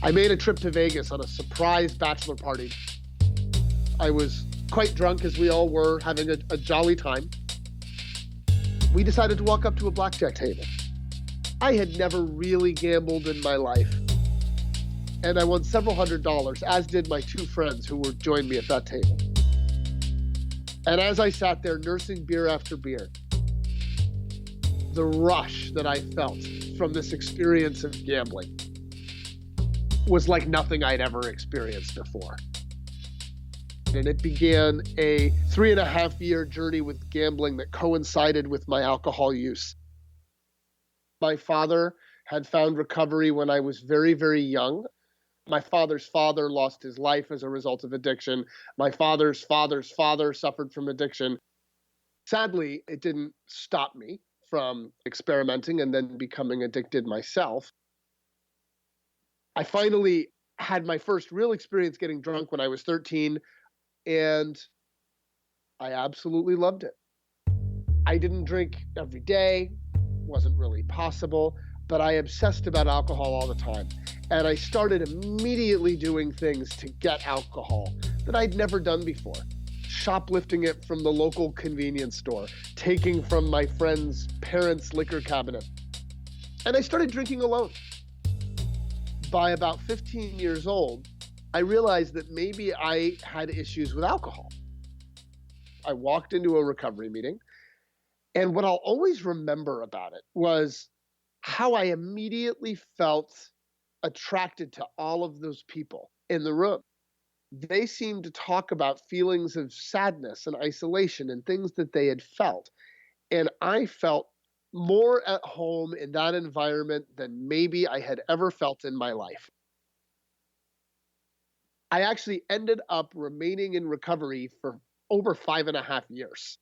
I made a trip to Vegas on a surprise bachelor party. I was quite drunk, as we all were, having a jolly time. We decided to walk up to a blackjack table. I had never really gambled in my life, and I won several $100s, as did my two friends who joined me at that table. And as I sat there nursing beer after beer, the rush that I felt from this experience of gambling was like nothing I'd ever experienced before. And it began a 3.5-year journey with gambling that coincided with my alcohol use. My father had found recovery when I was very, very young. My father's father lost his life as a result of addiction. My father's father's father suffered from addiction. Sadly, it didn't stop me from experimenting and then becoming addicted myself. I finally had my first real experience getting drunk when I was 13, and I absolutely loved it. I didn't drink every day, wasn't really possible, but I obsessed about alcohol all the time. And I started immediately doing things to get alcohol that I'd never done before. Shoplifting it from the local convenience store, taking from my friend's parents' liquor cabinet. And I started drinking alone. By about 15 years old, I realized that maybe I had issues with alcohol. I walked into a recovery meeting, and what I'll always remember about it was how I immediately felt attracted to all of those people in the room. They seemed to talk about feelings of sadness and isolation and things that they had felt. And I felt more at home in that environment than maybe I had ever felt in my life. I actually ended up remaining in recovery for over 5.5 years.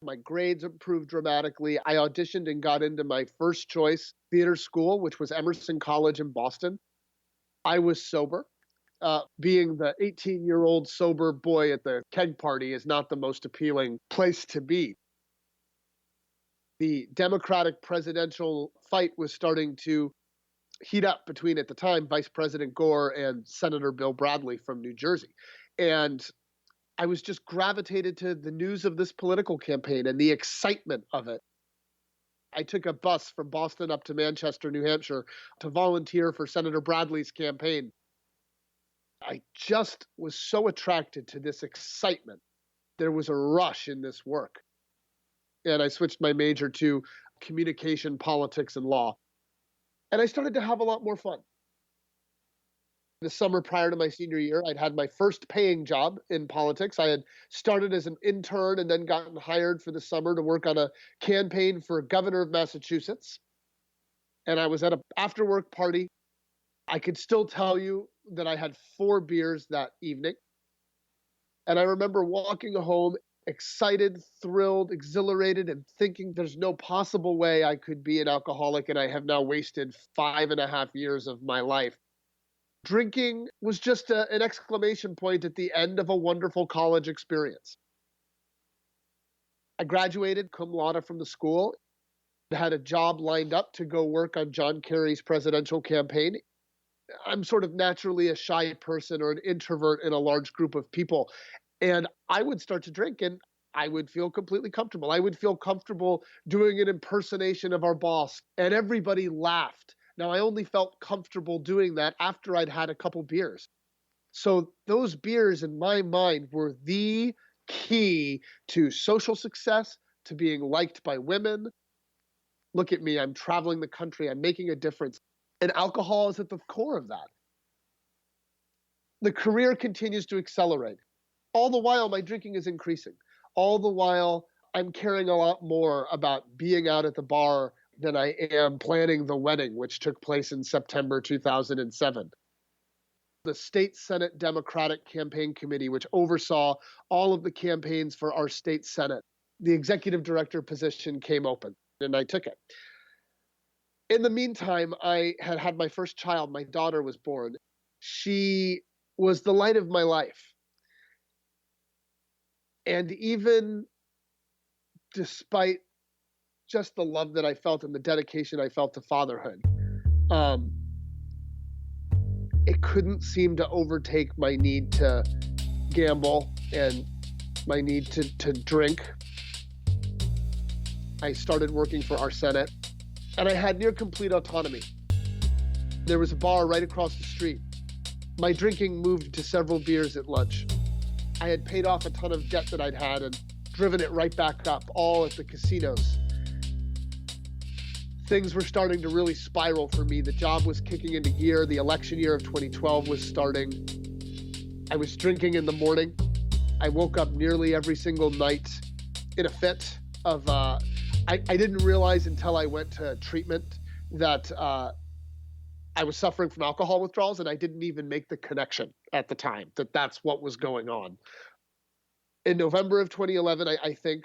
My grades improved dramatically. I auditioned and got into my first choice theater school, which was Emerson College in Boston. I was sober. Being the 18-year-old sober boy at the keg party is not the most appealing place to be. The Democratic presidential fight was starting to heat up between, at the time, Vice President Gore and Senator Bill Bradley from New Jersey. And I was just gravitated to the news of this political campaign and the excitement of it. I took a bus from Boston up to Manchester, New Hampshire, to volunteer for Senator Bradley's campaign. I just was so attracted to this excitement. There was a rush in this work. And I switched my major to communication, politics, and law. And I started to have a lot more fun. The summer prior to my senior year, I'd had my first paying job in politics. I had started as an intern and then gotten hired for the summer to work on a campaign for governor of Massachusetts. And I was at an after-work party. I could still tell you that I had 4 beers that evening. And I remember walking home excited, thrilled, exhilarated, and thinking there's no possible way I could be an alcoholic, and I have now wasted 5.5 years of my life. Drinking was just an exclamation point at the end of a wonderful college experience. I graduated cum laude from the school, had a job lined up to go work on John Kerry's presidential campaign. I'm sort of naturally a shy person or an introvert in a large group of people. And I would start to drink and I would feel completely comfortable. I would feel comfortable doing an impersonation of our boss, and everybody laughed. Now, I only felt comfortable doing that after I'd had a couple beers. So those beers in my mind were the key to social success, to being liked by women. Look at me, I'm traveling the country, I'm making a difference. And alcohol is at the core of that. The career continues to accelerate. All the while, my drinking is increasing. All the while, I'm caring a lot more about being out at the bar than I am planning the wedding, which took place in September 2007. The State Senate Democratic Campaign Committee, which oversaw all of the campaigns for our state Senate, the executive director position came open, and I took it. In the meantime, I had had my first child. My daughter was born. She was the light of my life. And even despite just the love that I felt and the dedication I felt to fatherhood, couldn't seem to overtake my need to gamble and my need to drink. I started working for our Senate, and I had near complete autonomy. There was a bar right across the street. My drinking moved to several beers at lunch. I had paid off a ton of debt that I'd had and driven it right back up, all at the casinos. Things were starting to really spiral for me. The job was kicking into gear. The election year of 2012 was starting. I was drinking in the morning. I woke up nearly every single night in a fit of, I didn't realize until I went to treatment that I was suffering from alcohol withdrawals, and I didn't even make the connection at the time that that's what was going on. In November of 2011, I think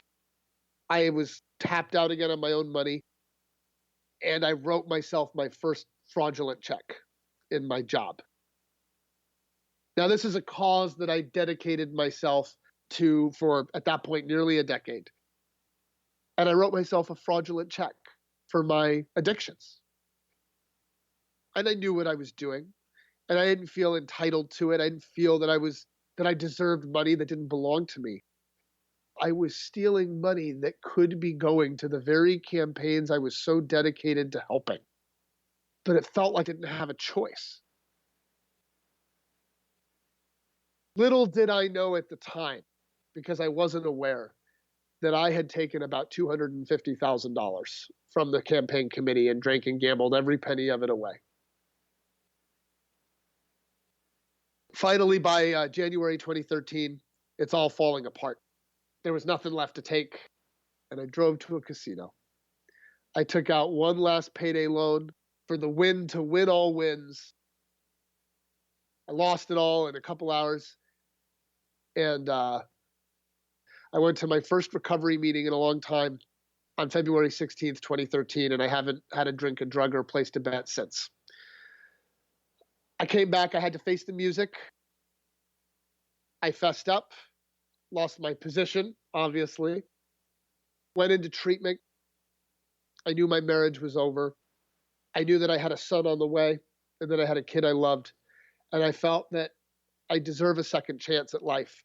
I was tapped out again on my own money, and I wrote myself my first fraudulent check in my job. Now, this is a cause that I dedicated myself to for, at that point, nearly a decade. And I wrote myself a fraudulent check for my addictions. And I knew what I was doing, and I didn't feel entitled to it. I didn't feel that I deserved money that didn't belong to me. I was stealing money that could be going to the very campaigns I was so dedicated to helping. But it felt like I didn't have a choice. Little did I know at the time, because I wasn't aware, that I had taken about $250,000 from the campaign committee and drank and gambled every penny of it away. Finally, by January 2013, it's all falling apart. There was nothing left to take, and I drove to a casino. I took out one last payday loan for the win to win all wins. I lost it all in a couple hours, and I went to my first recovery meeting in a long time on February 16th, 2013, and I haven't had a drink, a drug, or a place to bet since. I came back, I had to face the music. I fessed up, lost my position, obviously, went into treatment. I knew my marriage was over. I knew that I had a son on the way and that I had a kid I loved. And I felt that I deserve a second chance at life.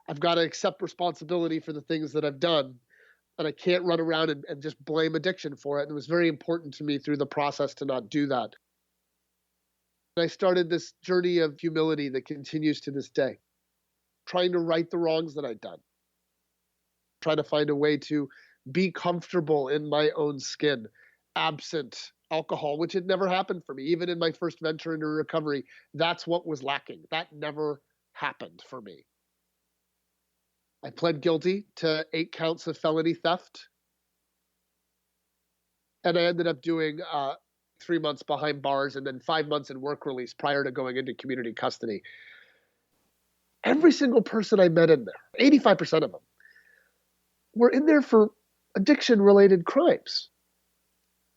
I've got to accept responsibility for the things that I've done. And I can't run around and just blame addiction for it. And it was very important to me through the process to not do that. I started this journey of humility that continues to this day, trying to right the wrongs that I'd done, trying to find a way to be comfortable in my own skin, absent alcohol, which had never happened for me. Even in my first venture into recovery, that's what was lacking. That never happened for me. I pled guilty to 8 counts of felony theft, and I ended up doing 3 months behind bars and then 5 months in work release prior to going into community custody. Every single person I met in there, 85% of them, were in there for addiction-related crimes.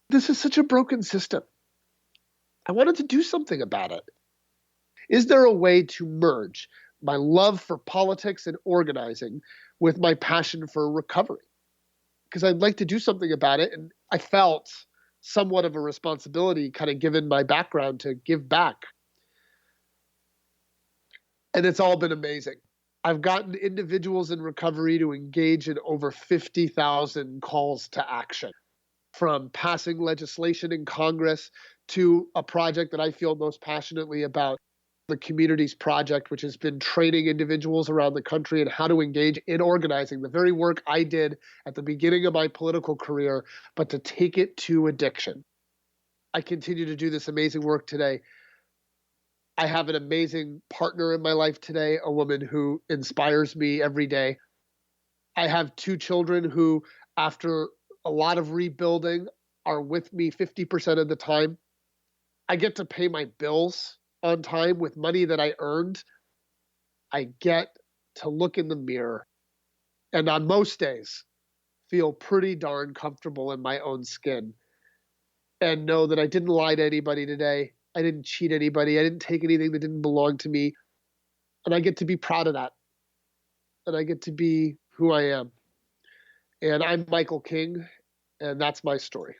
This is such a broken system. I wanted to do something about it. Is there a way to merge my love for politics and organizing with my passion for recovery? Because I'd like to do something about it, and I felt somewhat of a responsibility, kind of given my background, to give back. And it's all been amazing. I've gotten individuals in recovery to engage in over 50,000 calls to action, from passing legislation in Congress to a project that I feel most passionately about, the Communities Project, which has been training individuals around the country in how to engage in organizing, the very work I did at the beginning of my political career, but to take it to addiction. I continue to do this amazing work today. I have an amazing partner in my life today, a woman who inspires me every day. I have 2 children who, after a lot of rebuilding, are with me 50% of the time. I get to pay my bills on time with money that I earned. I get to look in the mirror and on most days feel pretty darn comfortable in my own skin and know that I didn't lie to anybody today. I didn't cheat anybody. I didn't take anything that didn't belong to me. And I get to be proud of that. And I get to be who I am. And I'm Michael King, and that's my story.